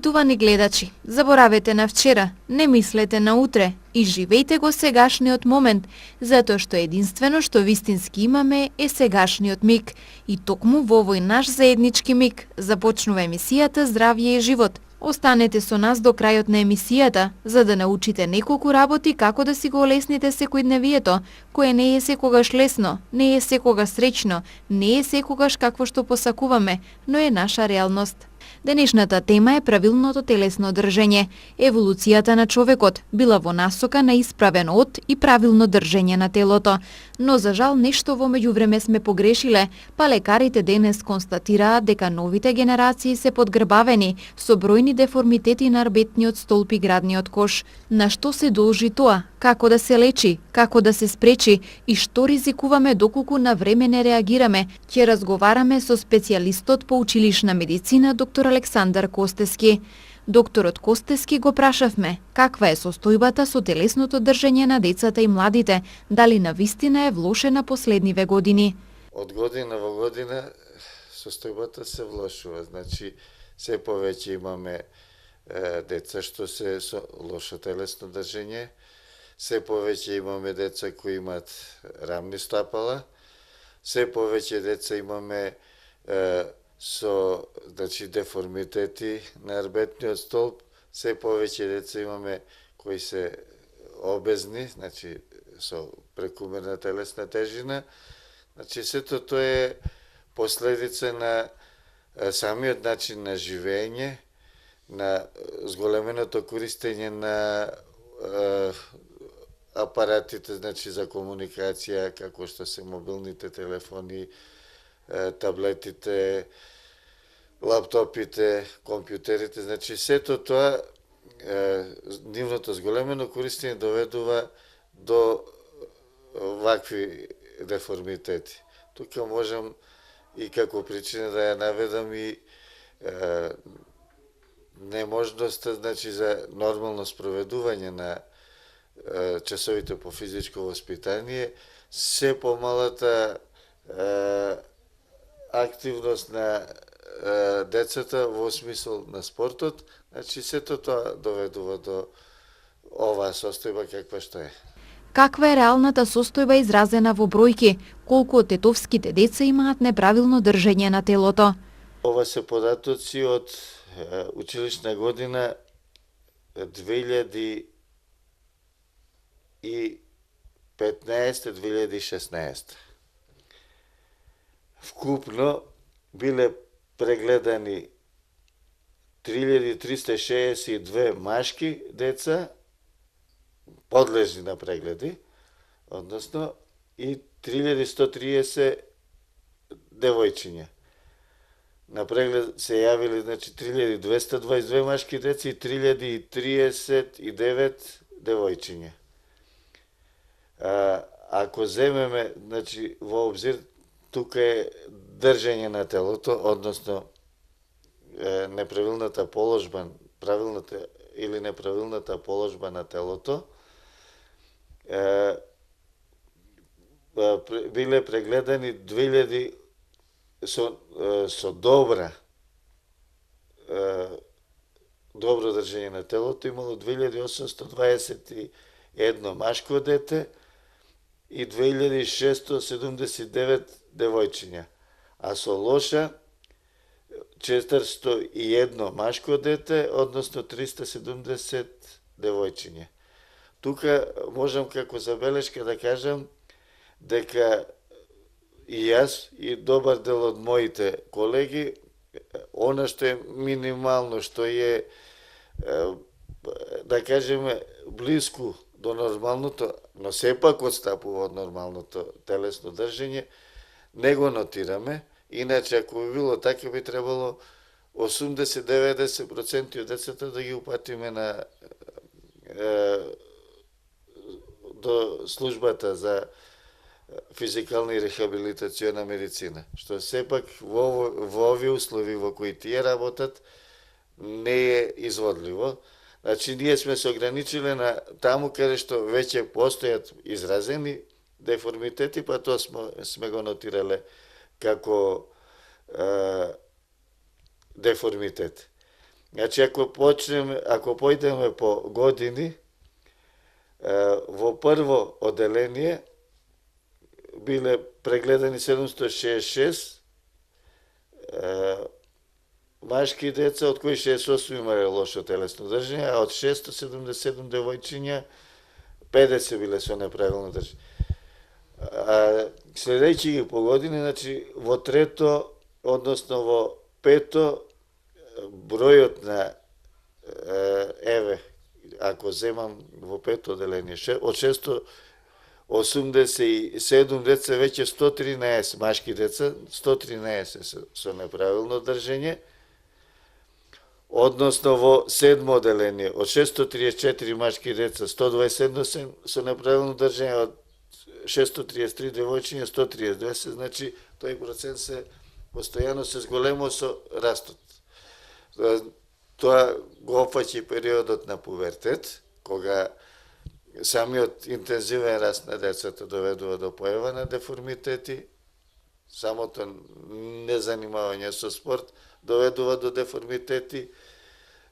Почитувани гледачи, заборавете на вчера, не мислете на утре и живејте го сегашниот момент, затоа што единствено што вистински имаме е сегашниот миг. И токму во овој наш заеднички миг започнува емисијата Здравје и живот. Останете со нас до крајот на емисијата, за да научите неколку работи како да си го олесните секојдневието, кое не е секогаш лесно, не е секогаш среќно, не е секогаш какво што посакуваме, но е наша реалност. Денешната тема е правилното телесно држење. Еволуцијата на човекот била во насока на исправен од и правилно држење на телото. Но за жал нешто во меѓувреме сме погрешиле, па лекарите денес констатираат дека новите генерации се подгрбавени со бројни деформитети на рбетниот столб и градниот кош. На што се должи тоа? Како да се лечи? Како да се спречи? И што ризикуваме доколку на време не реагираме? Ќе разговараме со специјалистот по училишна медицина доктор Александар Костески. Докторот Костески го прашавме каква е состојбата со телесното држење на децата и младите, дали навистина е влошена последниве години. Од година во година состојбата се влошува, значи се повеќе имаме деца што се со лошо телесно држење, се повеќе имаме деца кои имаат рамни стапала, се повеќе деца имаме со деформитети на рбетниот столб, се повеќе деца имаме кои се обезни, значи со прекумерна телесна тежина. Значи сето тоа е последица на самиот начин на живење, на зголеменото користење на апаратите, значи за комуникација, како што се мобилните телефони, таблетите, лаптопите, компјутерите, значи сето тоа, нивното зголемено користење доведува до вакви деформитети. Тука можам и како причина да ја наведам и неможноста, значи, за нормално спроведување на часовите по физичко воспитание, се помалата активност на децата во смисол на спортот, значи сето тоа доведува до оваа состојба каква што е. Каква е реалната состојба изразена во бројки? Колку од тетовските деца имаат неправилно држење на телото? Ова се податоци од училишна година 2015-2016. Вкупно биле прегледани 3362 машки деца, подлежни на прегледи, односно и 3130 девојчиња. На преглед се јавили, значи, 3222 машки деца и 3039 девојчиња. Ако земеме, значи, во обзир, тука е држење на телото, односно неправилната положба, правилната или неправилната положба на телото, биле прегледани 2000 со добро држење на телото, имало 2821 машко дете и 2679 девојчиња, а со лоша 401 машко дете, односно 370 девојчиња. Тука можам како забелешка да кажам дека и јас и добар дел од моите колеги, она што е минимално, што е, да кажеме, блиску до нормалното, но сепак отстапува од нормалното телесно држење, не го нотираме. Иначе, ако би било така, би требало 80-90% од децата да ги упатиме на до службата за физикална и рехабилитациона медицина, што сепак во овие услови во кои тие работат не е изводливо. Значи, ние сме се ограничиле на таму каде што веќе постојат изразени деформитети, па тоа сме го нотирале како деформитет. Значи, ако појдеме по години, во прво оделение биле прегледани 766 машки деца, од кои 68 имале лошо телесно држење, а од 677 девојчиња 50 биле со неправилно држење. Следејќи ги по години, значи во трето, односно во пето, бројот на ако земам во пето оделение, од 687 деца, веќе 113 машки деца, 113 со неправилно држење, односно во седмо оделение, од 634 машки деца, 121 со неправилно држење, од 633 девојчиња, 132, значи тој процент се постојано се зголемо со растот. Тоа го опфаќа периодот на пубертет, кога самиот интензивен раст на децата доведува до појава на деформитети, самото незанимавање со спорт доведува до деформитети,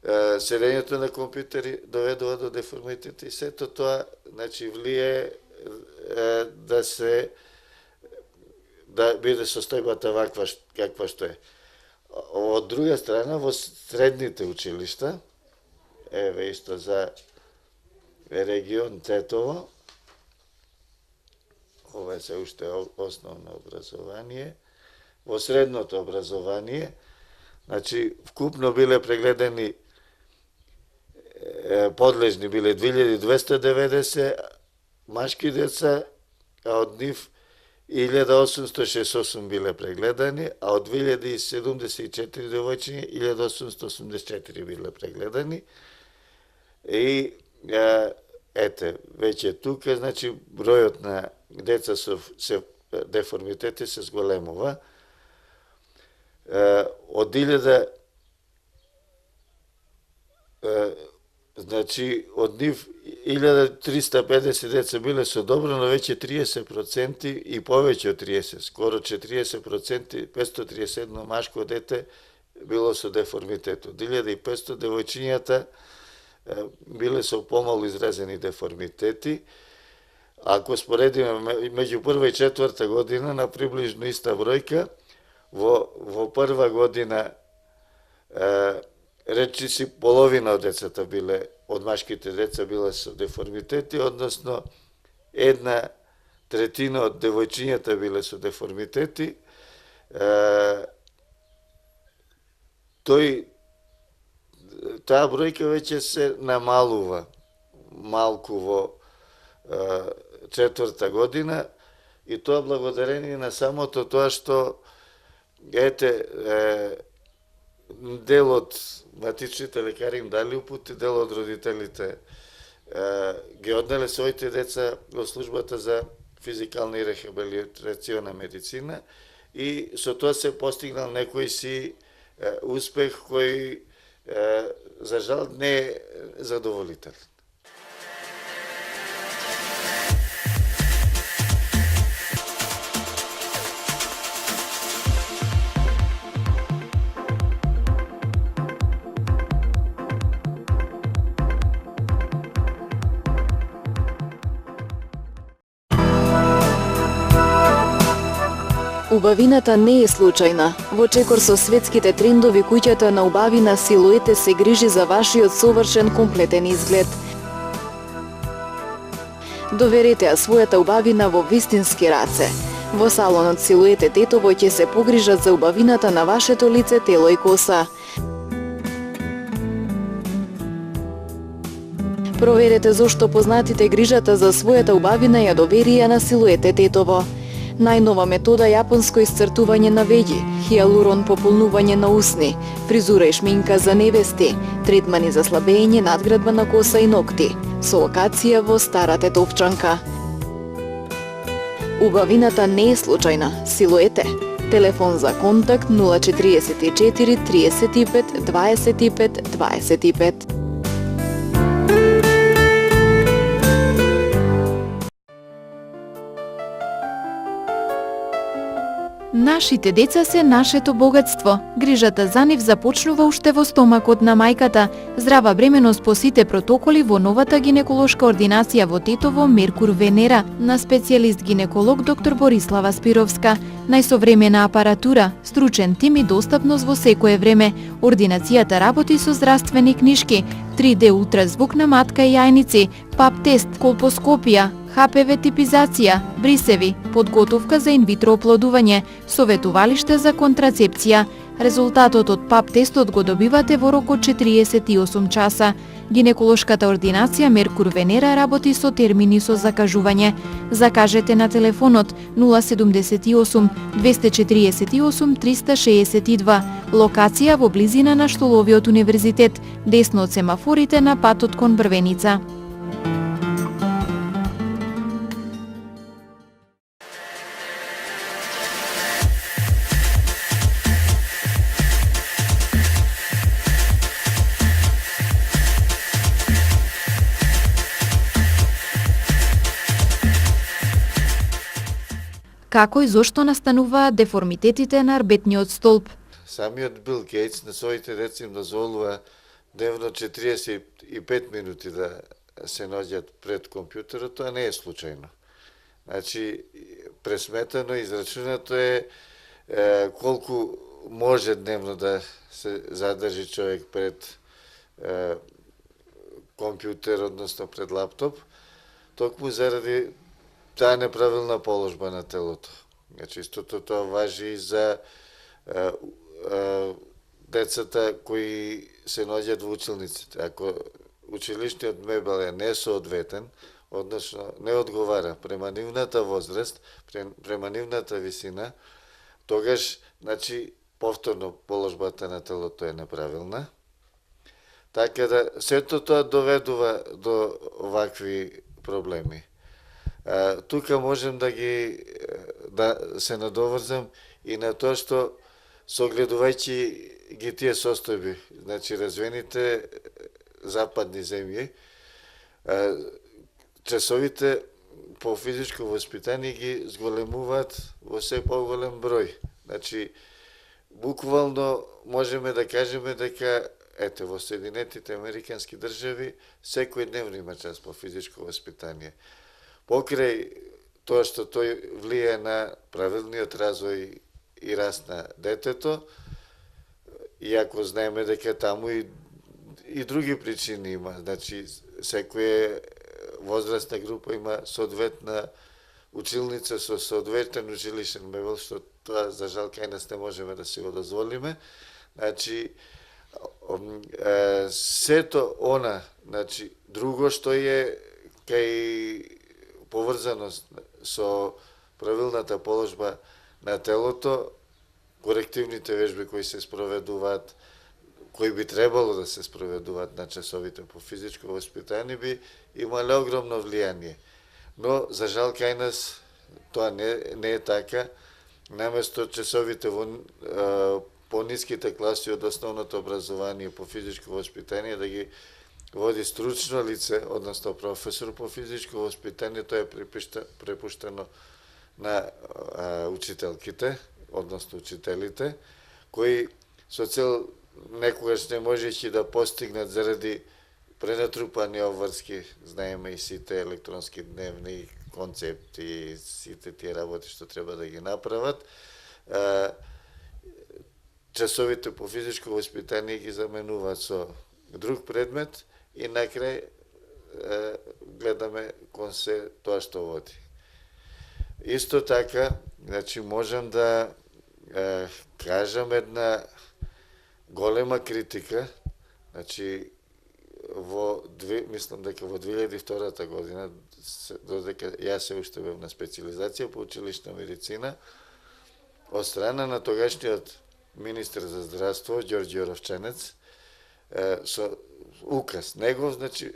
седењето на компјутери доведува до деформитети и сето тоа, значи, влие да биде состојбата ваква каква што е. Од друга страна, во средните училишта, исто за регион Тетово, ова е се уште основно образование, во средното образование, значи, вкупно биле прегледани, подлежни биле 2290 машки деца, а од нив 1868 биле прегледани, а од 2074 девојчиња 1884 биле прегледани. И веќе тука, значи, бројот на деца со деформитети се зголемува. Од 1350 деца биле со добро, но веќе 30% и повеќе од 30, скоро 40%, 531 машко дете било со деформитет. Од 1500 девојчињата биле со помалу изразени деформитети. Ако споредиме меѓу прва и четврта година на приближно иста бројка, во прва година речи си половина од децата биле, од машките деца биле со деформитети, односно 1/3 од девојчињата биле со деформитети. Таа бројка веќе се намалува малку во четврта година и тоа благодарение на самото тоа што дел од матичните лекари им дали упути, дел од родителите ги однеле своите деца во службата за физикална и рехабилитациона медицина и со тоа се постигнал некој си успех кој за жал не е задоволителен. Убавината не е случајна. Во чекор со светските трендови, куќата на Убавина Силуете се грижи за вашиот совршен комплетен изглед. Доверете ја својата убавина во вистински раце. Во салонот Силуете Тетово ќе се погрижат за убавината на вашето лице, тело и коса. Проверете зошто познатите грижата за својата убавина ја доверија на Силуете Тетово. Најнова метода јапонско исцртување на веѓи, хиалурон пополнување на усни, фризура и шминка за невести, третмани за слабење, надградба на коса и ногти, со локација во Стара Тетовчанка. Убавината не е случајна. Силуете. Телефон за контакт 044 35 25 25. Нашите деца се нашето богатство. Грижата за нив започнува уште во стомакот на мајката. Здрава бременост по сите протоколи во новата гинеколошка ординација во Тетово Меркур Венера на специјалист гинеколог доктор Борислава Спировска. Најсовремена апаратура, стручен тим и достапност во секое време. Ординацијата работи со здравствени книшки, 3D ултразвук на матка и јајници, пап тест, колпоскопија, ХПВ типизација, брисеви, подготовка за инвитро оплодување, советувалиште за контрацепција. Резултатот од пап тестот го добивате во рок од 48 часа. Гинеколошката ординација Меркур Венера работи со термини со закажување. Закажете на телефонот 078 248 362. Локација во близина на Штоловиот универзитет, десно од семафорите на патот кон Брвеница. Како и зошто настануваат деформитетите на арбетниот столб? Самиот Бил Гейтс на своите деца им дозволува дневно 45 минути да се наоѓаат пред компјутерот, тоа не е случајно. Значи, пресметано, израчунато е колку може дневно да се задржи човек пред компјутер, односно пред лаптоп, токму заради таа неправилна положба на телото. Значи, истото тоа важи и за децата кои се наоѓаат во училниците. Ако училишниот мебел е несоодветен, односно не одговара према нивната возраст, према нивната висина, тогаш, значи, повторно положбата на телото е неправилна. Така да, сето тоа доведува до овакви проблеми. Тука можем да се надоврзам и на тоа што согледувајќи ги тие состојби, значи развиените западни земји, часовите по физичко воспитание ги зголемуваат во се поголем број. Значи, буквално можеме да кажеме дека ете во Соединетите Американски држави секој дневно има час по физичко воспитание. Покрај тоа што тој влие на правилниот развој и раст на детето, иако знаеме дека таму и други причини има. Значи, секоја возрастна група има соодветна училница со соодветен училишен мебел, што тоа, за жал, кај нас не можеме да си го дозволиме. Значи, сето она, значи, друго што е кај поврзаност со правилната положба на телото, корективните вежби кои се спроведуваат, кои би требало да се спроведуваат на часовите по физичко воспитание, би имале огромно влијание. Но, за жал, кај нас тоа не е така. Наместо часовите во пониските класи од основното образование по физичко воспитание да ги води стручно лице, односно професор по физичко воспитание, тоа е препуштено на учителките, односно учителите, кои со цел некогаш не можејќи да постигнат заради пренатрупани обврски, знаеме и сите електронски дневни концепти, сите тие работи што треба да ги направат, часовите по физичко воспитание ги заменуваат со друг предмет и накрај гледаме кон се тоа што води. Исто така, значи, можам да кажам една голема критика, значи, мислам дека во 2002 година, додека јас се уште бев на специализација по училишна медицина, од страна на тогашниот министер за здравство, Ѓорѓе Оравченец, со указ негов, значи,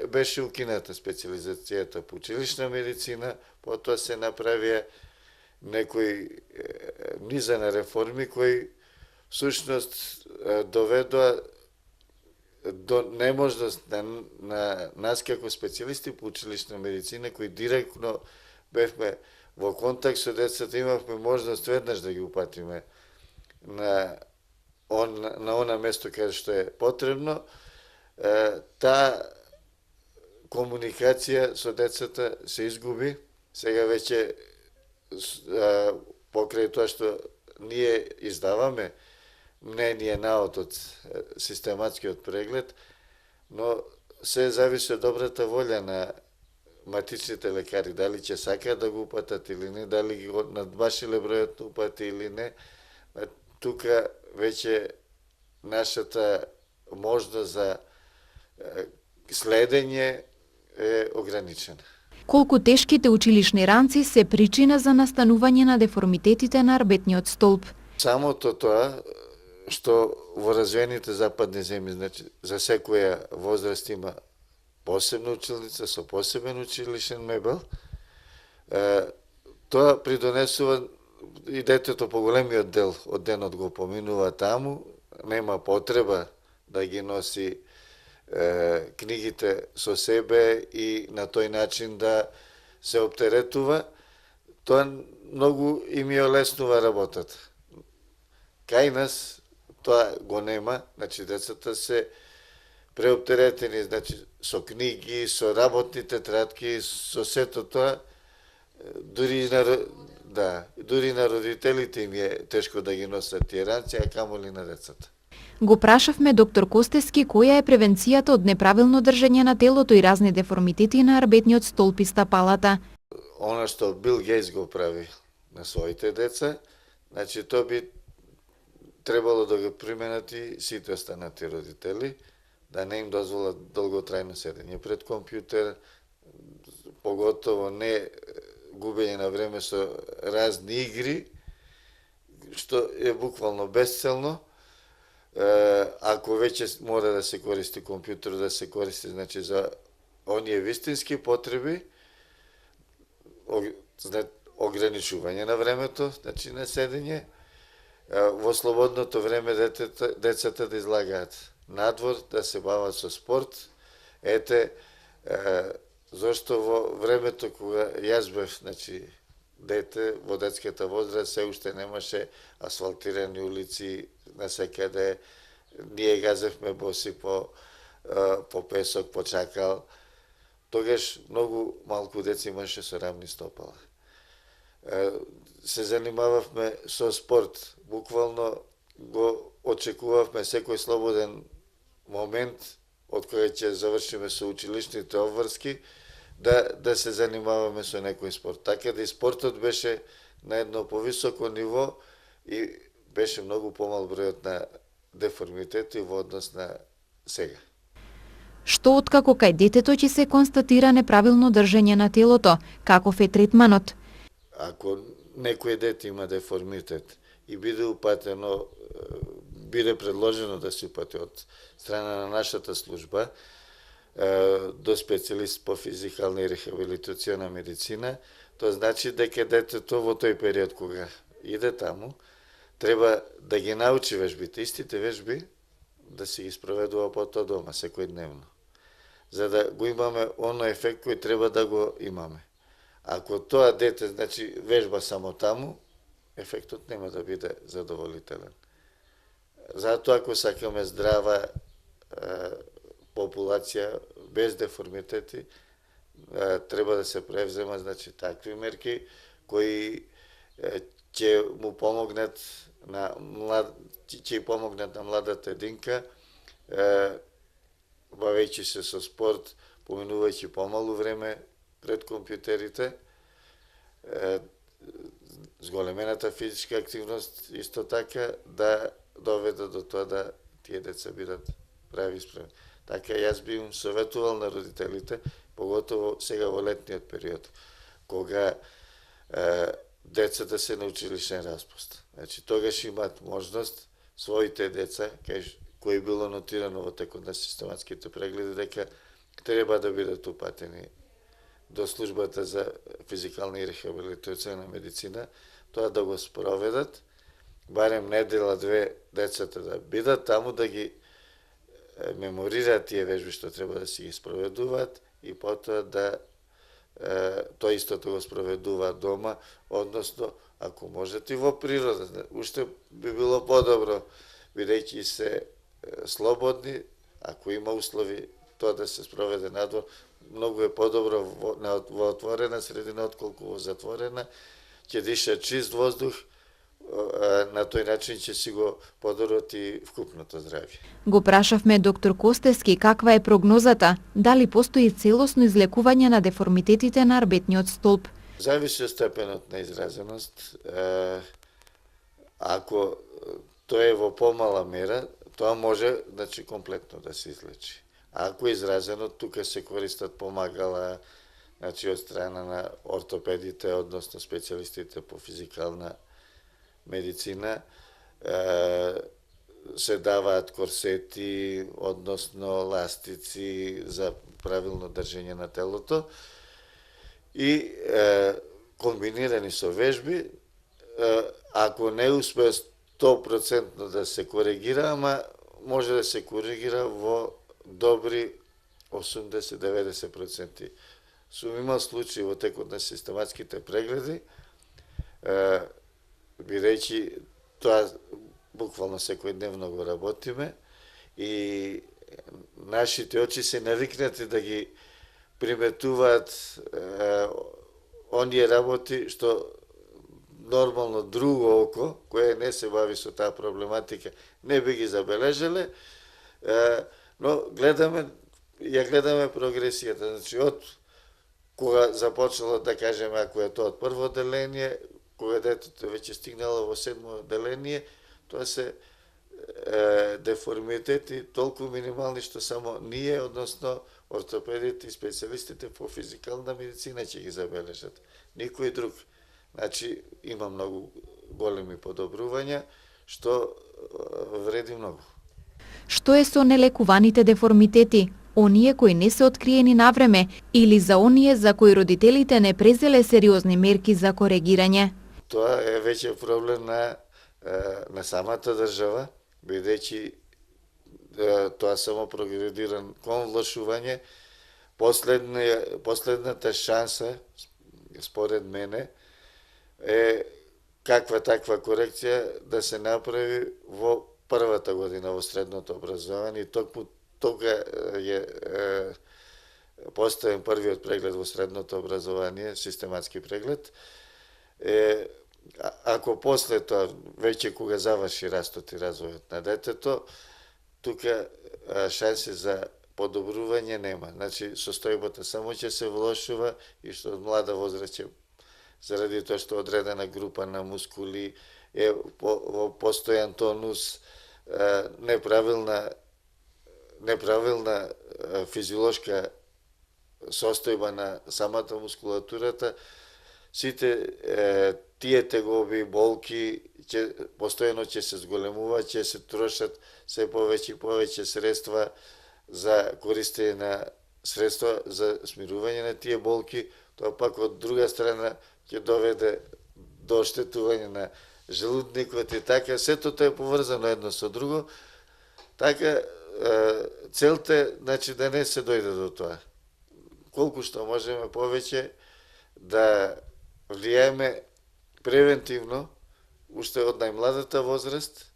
беше укината специализацијата по училишна медицина, потоа се направија некои низа на реформи кои всушност доведоа до неможност на нас како специјалисти по училишна медицина, кои директно бевме во контакт со децата имавме можност веднаш да ги упатиме на она место каде што е потребно. Таа комуникација со децата се изгуби. Сега веќе покрај тоа што ние издаваме мнение наод од систематскиот преглед, но се зависи од добрата волја на матичните лекари, дали ќе сакаат да го упатат или не, дали ги надбашиле бројот на упати или не. Тука веќе нашата можност за следење е ограничена. Колку тешките училишни ранци се причина за настанување на деформитетите на арбетниот столб. Самото тоа што во развиените западни земји, значи за секоја возраст има посебна училница со посебен училишен мебел, тоа придонесува и детето поголемиот дел од денот го поминува таму, нема потреба да ги носи книгите со себе и на тој начин да се оптеретува. Тоа многу им ја олеснува работата. Кај нас тоа го нема, значи децата се преоптеретени, значи со книги, со работните тетрадки, со сето тоа, дури на родителите им е тешко да ги носат тие ранци, а камоли на децата. Го прашавме доктор Костески која е превенцијата од неправилно држење на телото и разни деформитети на арбетниот столб и стапалата. Она што Бил Гейтс го прави на своите деца, значи тоа би требало да го применат и сите останати родители, да не им дозволат долготрајно седење пред компјутер, поготово не губење на време со разни игри, што е буквално безцелно. Ако веќе мора да се користи компјутер, да се користи значи за оние вистински потреби, ограничување на времето, значи на седење, во слободното време децата да излагаат надвор, да се бават со спорт. Ете, зашто во времето кога јас бев, значи, дете, во детската возраст, се уште немаше асфалтирани улици насекаде, ние газевме боси по песок, по чакал. Тогаш многу малку деца имаше со рамни стопала. Се занимававме со спорт, буквално го очекувавме секој слободен момент од кој ќе завршиме со училишните обврски, да се занимаваме со некој спорт. Така да и спортот беше на едно повисоко ниво и беше многу помал бројот на деформитети во однос на сега. Што откако кај детето ќе се констатира неправилно држење на телото, каков е третманот? Ако некој дете има деформитет и биде упатено, биде предложено да се упати од страна на нашата служба до специјалист по физикална и рехабилитациона медицина, тоа значи дека детето во тој период кога иде таму, треба да ги научи вежбите, истите вежби да се ги спроведува потоа дома, секојдневно, за да го имаме оној ефект кој треба да го имаме. Ако тоа дете, значи, вежба само таму, ефектот нема да биде задоволителен. Затоа, ако сакаме здрава популација без деформитети, треба да се превземат, значи, такви мерки кои ќе му помогнат на младата единка, бавејќи се со спорт, поминувајќи помалу време пред компјутерите, зголемената физичка активност исто така да доведе до тоа да тие деца бидат прави исправни. Така јас би им советувал на родителите, поготово сега во летниот период, кога децата се на училишен распуст. Значи, тогаш имаат можност своите деца, кои било нотирано во текот на систематските прегледи, дека треба да бидат упатени до службата за физикална и рехабилитациона медицина, тоа да го спроведат, барем недела-две децата да бидат таму, да ги меморираат тие вежби што треба да си ги спроведуваат и потоа да тоа истото го спроведува дома, односно, ако можете и во природа. Уште би било подобро, бидејќи се слободни, ако има услови тоа да се спроведе надвор, многу е подобро во отворена средина отколку во затворена, ќе диша чист воздух, на тој начин ќе си го подобрати вкупното здравје. Го прашавме доктор Костески каква е прогнозата, дали постои целосно излекување на деформитетите на арбетниот столб. Зависи од степенот на изразеност. Ако тоа е во помала мера, тоа може, значи, комплетно да се излечи. А ако е изразено, тука се користат помагала, значи, од страна на ортопедите, односно специјалистите по физикална медицина, се даваат корсети, односно ластици за правилно држење на телото и комбинирани со вежби, ако не успее 100% да се коригира, ама може да се коригира во добри 80-90%. Сум имал случаи во текот на систематските прегледи, бидејќи тоа буквално секојдневно го работиме и нашите очи се навикнати да ги приметуваат оние работи што нормално друго око, кое не се бави со таа проблематика, не би ги забележале, но гледаме прогресијата. Значи, од кога започнало, да кажеме, ако е тоа од прво деление, кога детето веќе стигнало во 7 деление, тоа се деформитети толку минимални што само ние, односно ортопедите и специјалистите по физикална медицина ќе ги забележат. Никој друг. Значи, има многу големи подобрувања, што вреди многу. Што е со нелекуваните деформитети? Оние кои не се откриени навреме или за оние за кои родителите не презеле сериозни мерки за коригирање? Тоа е веќе проблем на самата држава, бидејќи тоа само прогредира кон влошување. Последната шанса, според мене, е каква таква корекција да се направи во првата година во средното образование. И токму тога е поставен првиот преглед во средното образование, систематски преглед. Ако после тоа, веќе кога заврши растот и развојот на детето, тука шанси за подобрување нема. Значи, состојбата само ќе се влошува и што од млада возраст ќе, заради тоа што одредена група на мускули е во постојан тонус, неправилна физиолошка состојба на самата мускулатурата, сите тие тегоби, болки, постојано ќе се зголемуваат, ќе се трошат се повеќе и повеќе средства за користење на средства за смирување на тие болки. Тоа пак од друга страна ќе доведе до оштетување на желудникот и така. Сето тоа е поврзано едно со друго. Така, целта е, значи, да не се дојде до тоа. Колку што можеме повеќе да влијаеме превентивно, уште од најмладата возраст.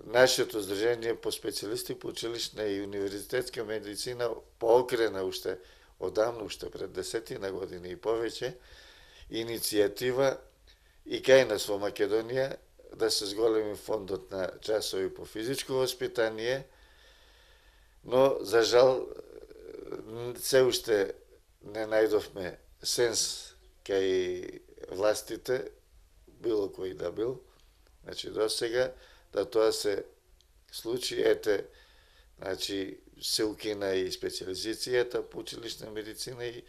Нашето здружение по специјалисти по училишна и универзитетска медицина поокрена уште одамна, уште пред 10 години и повеќе, иницијатива и кај нас во Македонија да се зголеми фондот на часови по физичко воспитание, но за жал се уште не најдовме сенс кај властите, било кој да бил, значи до сега, да тоа се случи. Ете, значи, се укина и специализацијата по училишна медицина и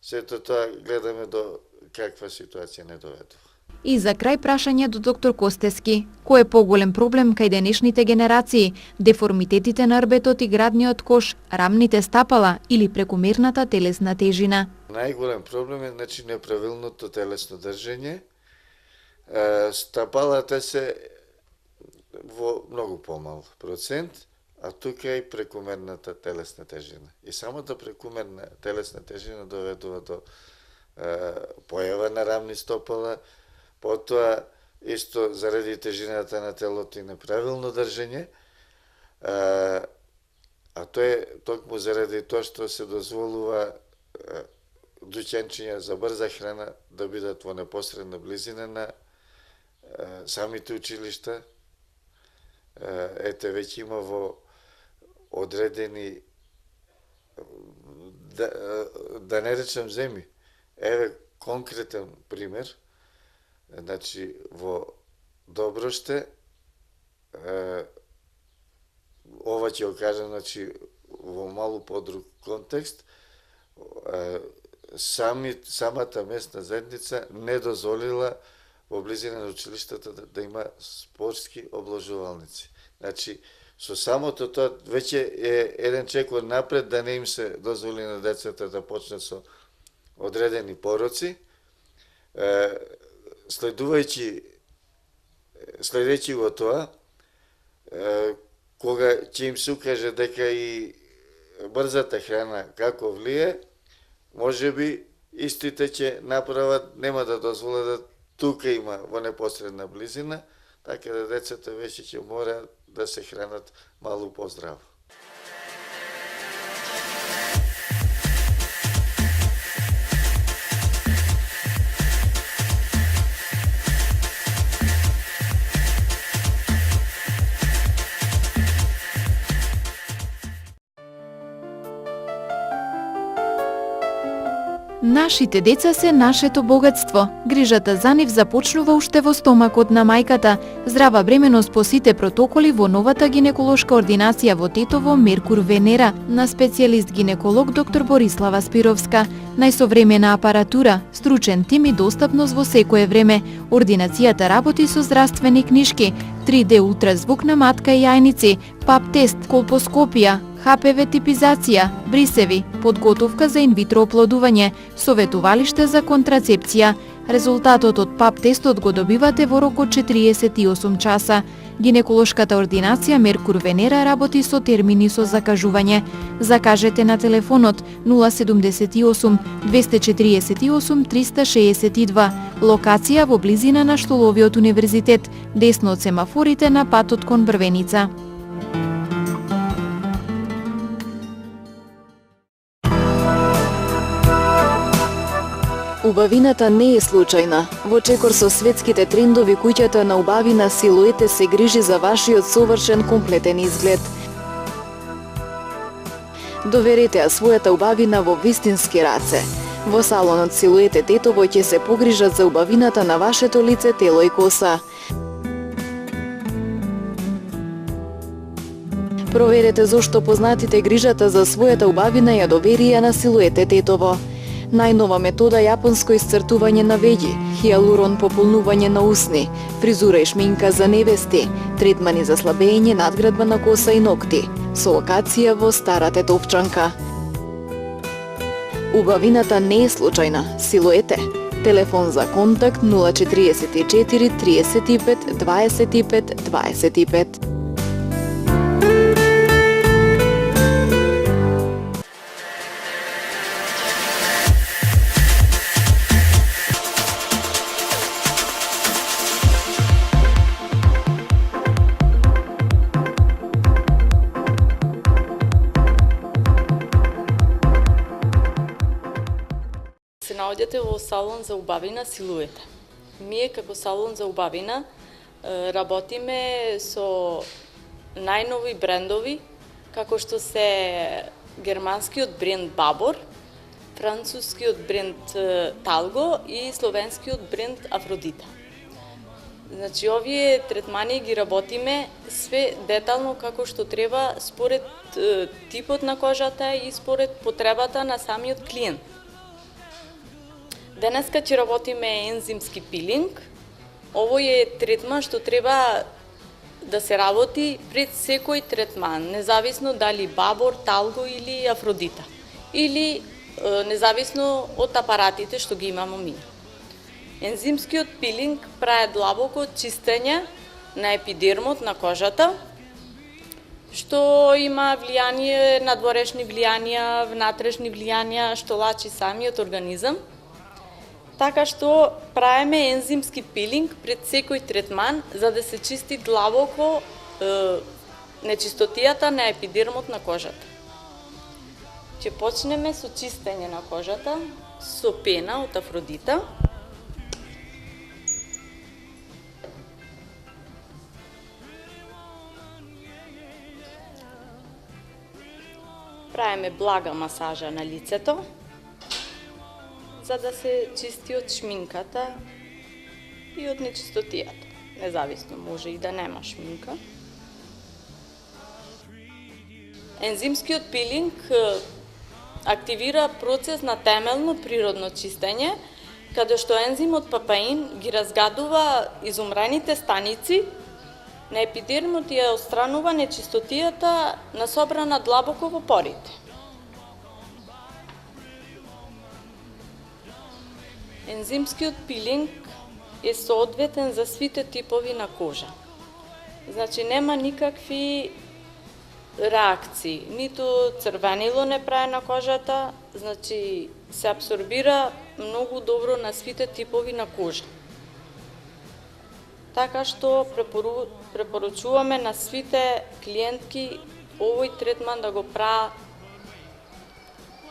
сето тоа гледаме до каква ситуација не доведува. И за крај прашање до доктор Костески. Кој е поголем проблем кај денешните генерации? Деформитетите на арбетот и градниот кош, рамните стапала или прекумерната телесна тежина? Најголем проблем е, значи, неправилното телесно држење. Стапалата се во многу помал процент, а тука е и прекумерната телесна тежина. И самата прекумерна телесна тежина доведува до појава на рамни стопала, потоа исто заради тежината на телото и неправилно држење, а тоа е токму заради тоа што се дозволува дуќанчиња за брза храна да бидат во непосредна близина на самите училишта. Ете, веќе има во одредени, да не речем земи. Еве конкретен пример. Значи, во Доброште, ова ќе го кажам, значи, во малку подруг контекст, самата местна заедница не дозволила во близина на училиштата да има спортски обложувалници. Значи, со самото тоа веќе е еден чекор напред да не им се дозволи на децата да почнат со одредени пороци, следејќи го тоа, кога ќе им се укаже дека и брзата храна како влие, може би истите ќе направат, нема да дозволат да тука има во непосредна близина, така да децата веќе ќе мора да се хранат малку поздраво. Нашите деца се нашето богатство. Грижата за нив започнува уште во стомакот на мајката. Здрава бременост по сите протоколи во новата гинеколошка ординација во Тетово Меркур Венера на специјалист гинеколог доктор Борислава Спировска. Најсовремена апаратура, стручен тим и достапност во секое време. Ординацијата работи со здравствени книжки, 3D ултразвук на матка и јајници, пап тест, колпоскопија, ХПВ типизација, брисеви, подготовка за инвитро оплодување, советувалиште за контрацепција. Резултатот од пап тестот го добивате во рок од 48 часа. Гинеколошката ординација Меркур Венера работи со термини со закажување. Закажете на телефонот 078 248 362. Локација во близина на Штоловиот универзитет, десно од семафорите на патот кон Брвеница. Убавината не е случајна. Во чекор со светските трендови, куќата на убавина Силуете се грижи за вашиот совршен комплетен изглед. Доверете ја својата убавина во вистински раце. Во салонот Силуете Тетово ќе се погрижат за убавината на вашето лице, тело и коса. Проверете зошто познатите грижата за својата убавина ја доверија на Силуете Тетово. Најнова метода јапонско исцртување на веѓи, хијалурон пополнување на усни, фризура и шминка за невести, третмани за слабење, надградба на коса и ногти, со локација во Стара Тетовчанка. Убавината не е случајна. Силуете. Телефон за контакт 044 35 25 25. Се наоѓате во салон за убавина Силуете. Ние како салон за убавина работиме со најнови брендови, како што се германскиот бренд Babor, францускиот бренд Talgo и словенскиот бренд Афродита. Значи, овие третмани ги работиме све детално како што треба според типот на кожата и според потребата на самиот клиент. Денеска ќе работиме ензимски пилинг. Овој е третман што треба да се работи пред секој третман, независно дали Babor, Talgo или Афродита. Или независно од апаратите што ги имамо ми. Ензимскиот пилинг прави длабоко чистење на епидермот на кожата што има влијание, надворешни влијанија, внатрешни влијанија, што лачи самиот организам. Така што правиме ензимски пилинг пред секој третман за да се чисти длабоко нечистотијата на епидермот на кожата. Ќе почнеме со чистење на кожата со пена од Афродита. Правиме блага масажа на лицето, за да се чисти од шминката и од нечистотијата. Независно, може и да нема шминка. Ензимскиот пилинг активира процес на темелно природно чистење, каде што ензимот папаин ги разгадува изумрените станици на епидермот и ја отстранува нечистотијата насобрана длабоко во порите. Ензимскиот пилинг е соодветен за сите типови на кожа. Значи нема никакви реакции, ниту црвенило не прави на кожата, значи се абсорбира многу добро на сите типови на кожа. Така што препоручуваме на сите клиентки овој третман да го прават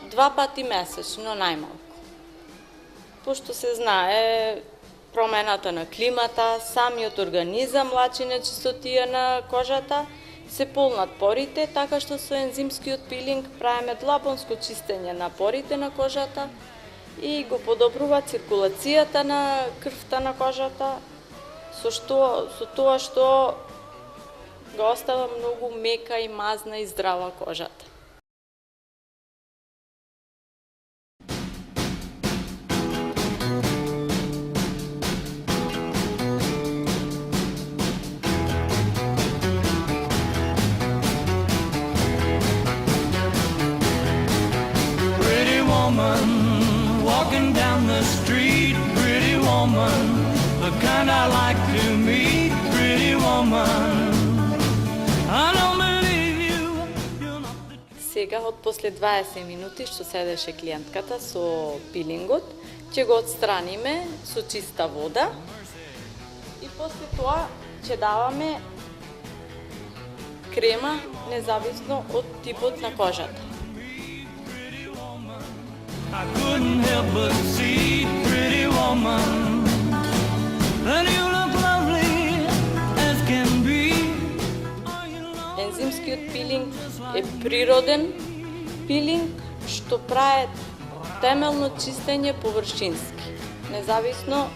2 пати месечно најмалку. Пошто се знае промената на климата, самиот организам лачи нечистотија на кожата, се полнат порите, така што со ензимскиот пилинг правиме длабонско чистење на порите на кожата и го подобрува циркулацијата на крвта на кожата, со тоа што го остава многу мека и мазна и здрава кожата. Walking down the street, pretty woman, the kind I like to meet, pretty woman. I don't believe you, you're not the... Сега, од после 20 минути што седеше клиентката со пилингот, ќе го отстраниме со чиста вода и после тоа ќе даваме крема независно од типот на кожата. I couldn't help but see, pretty woman, that you look lovely as can be. Ензимскиот пилинг е природен пилинг што прави темелно чистење површински, независно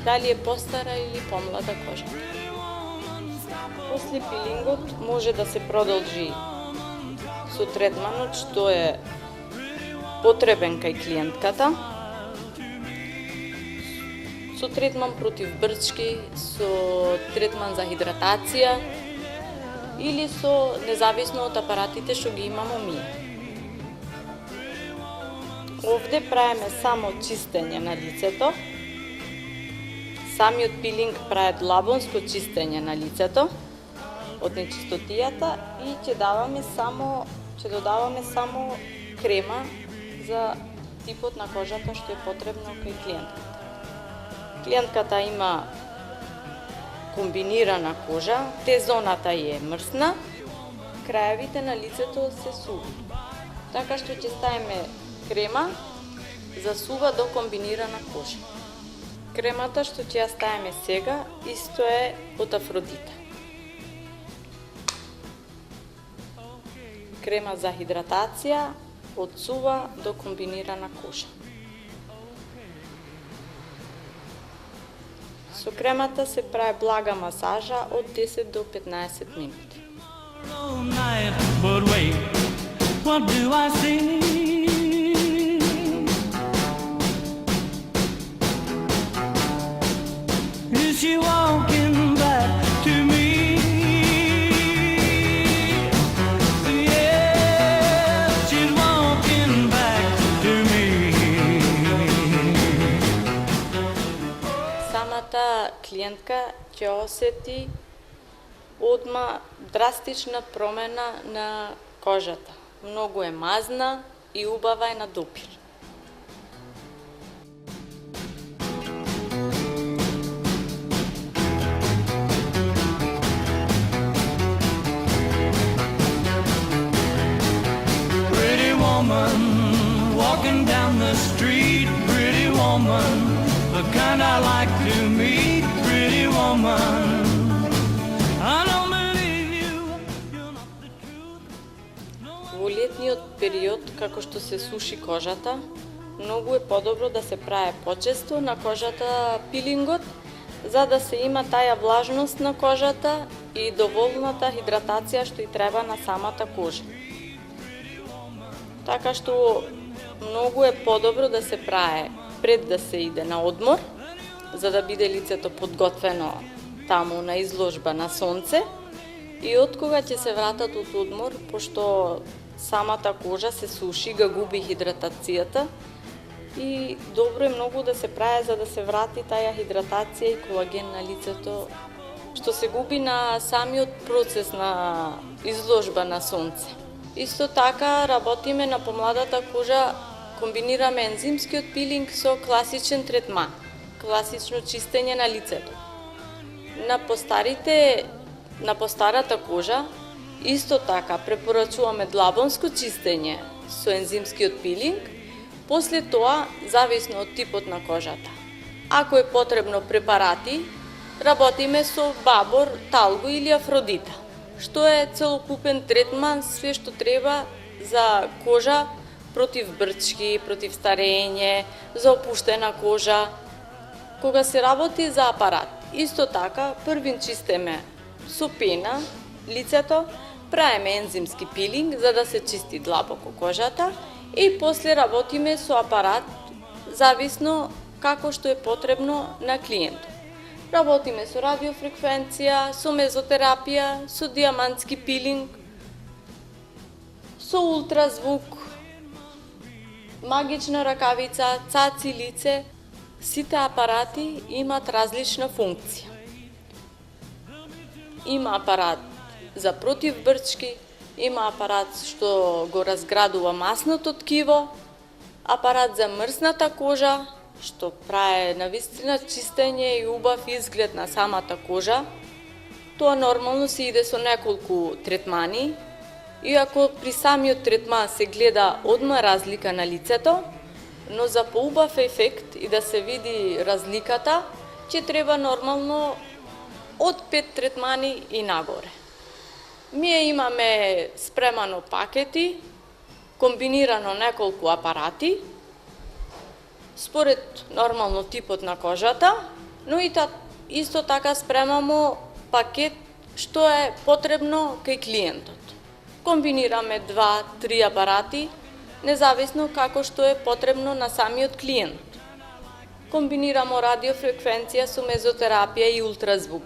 дали е постара или помлада кожа. После пилингот може да се продолжи со третманот што е потребен кај клиентката, со третман против брчки, со третман за хидратација или со независно од апаратите што ги имамо ние. Овде правиме само чистење на лицето, самиот пилинг прави длабонско чистење на лицето од нечистотијата и ќе додаваме само крема за типот на кожата што е потребно кај клиентката. Клиентката има комбинирана кожа, Т-зоната е мрсна, крајевите на лицето се суви. Така што ќе ставиме крема за сува до комбинирана кожа. Кремата што ќе ја ставиме сега исто е од Афродита. Крема за хидратација од сува до комбинирана кожа. Со кремата се прави блага масажа од 10 до 15 минути. But wait, what do I see? Is she walking back to me? Yes, she's walking back to me. Самата клиентка ќе осети одма драстична промена на кожата. Многу е мазна и убава е на допир. Pretty woman, walking down the street, pretty woman, the kind I like to meet, pretty woman. I don't believe you, you're not the truth. Во летниот период, како што се суши кожата, многу е подобро да се прави почесто на кожата пилингот, за да се има таја влажност на кожата и доволната хидратација што и треба на самата кожа. Така што многу е подобро да се прави пред да се иде на одмор, за да биде лицето подготвено таму на изложба на сонце, и откога ќе се вратат од одмор, пошто самата кожа се суши, га губи хидратацијата, и добро е многу да се прави за да се врати таја хидратација и колаген на лицето, што се губи на самиот процес на изложба на сонце. Исто така работиме на помладата кожа, комбинираме ензимскиот пилинг со класичен третман, класично чистење на лицето. На постарата кожа исто така препорачуваме длабонско чистење со ензимскиот пилинг, после тоа зависно од типот на кожата. Ако е потребно препарати, работиме со бабор, талго или афродита, што е целокупен третман, све што треба за кожа против брчки, против старење, за опуштена кожа. Кога се работи за апарат, исто така првин чистеме со пена лицето, правиме ензимски пилинг за да се чисти длабоко кожата и после работиме со апарат зависно како што е потребно на клиентот. Работиме со радиофреквенција, со мезотерапија, со диамантски пилинг, со ултразвук, магична ракавица, цаци лице. Сите апарати имат различна функција. Има апарат за против брчки, има апарат што го разградува масното ткиво, апарат за мрсната кожа, што прави навистина чистење и убав изглед на самата кожа. Тоа нормално се иде со неколку третмани, иако при самиот третман се гледа одма разлика на лицето, но за поубав ефект и да се види разликата, ќе треба нормално од 5 третмани и нагоре. Ние имаме спремано пакети, комбинирано неколку апарати, според нормално типот на кожата, но и исто така спремамо пакет што е потребно кај клиентот. Комбинираме 2-3 апарати, независно како што е потребно на самиот клиент. Комбинирамо радиофреквенција со мезотерапија и ултразвук.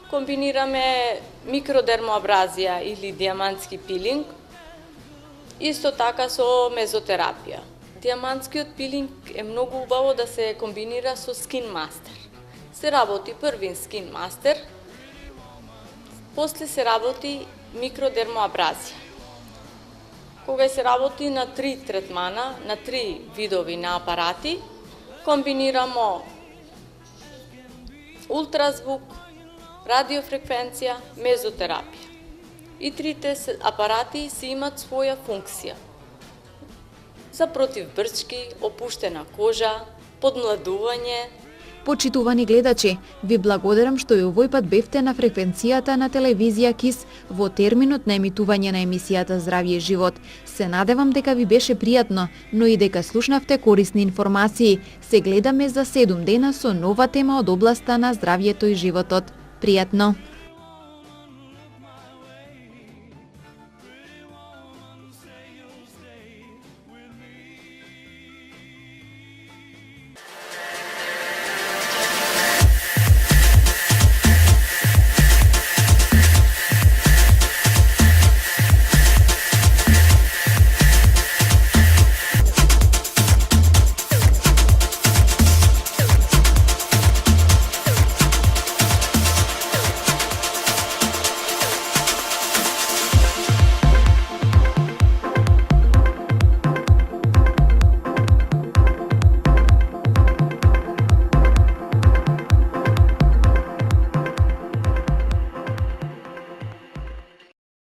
Комбинираме микродермоабразија или диамантски пилинг, исто така со мезотерапија. Диамантскиот пилинг е многу убаво да се комбинира со скин мастер. Се работи првин скин мастер, после се работи микродермоабразија. Кога се работи на 3 третмана, на 3 видови на апарати, комбинирамо ултразвук, радиофреквенција, мезотерапија. И трите апарати се имат своја функција. За против брчки, опуштена кожа, подмладување. Почитувани гледачи, ви благодарам што и овој пат бевте на фреквенцијата на телевизија КИС во терминот на емитување на емисијата Здравје и живот. Се надевам дека ви беше пријатно, но и дека слушнавте корисни информации. Се гледаме за 7 дена со нова тема од областа на здравјето и животот. Пријатно!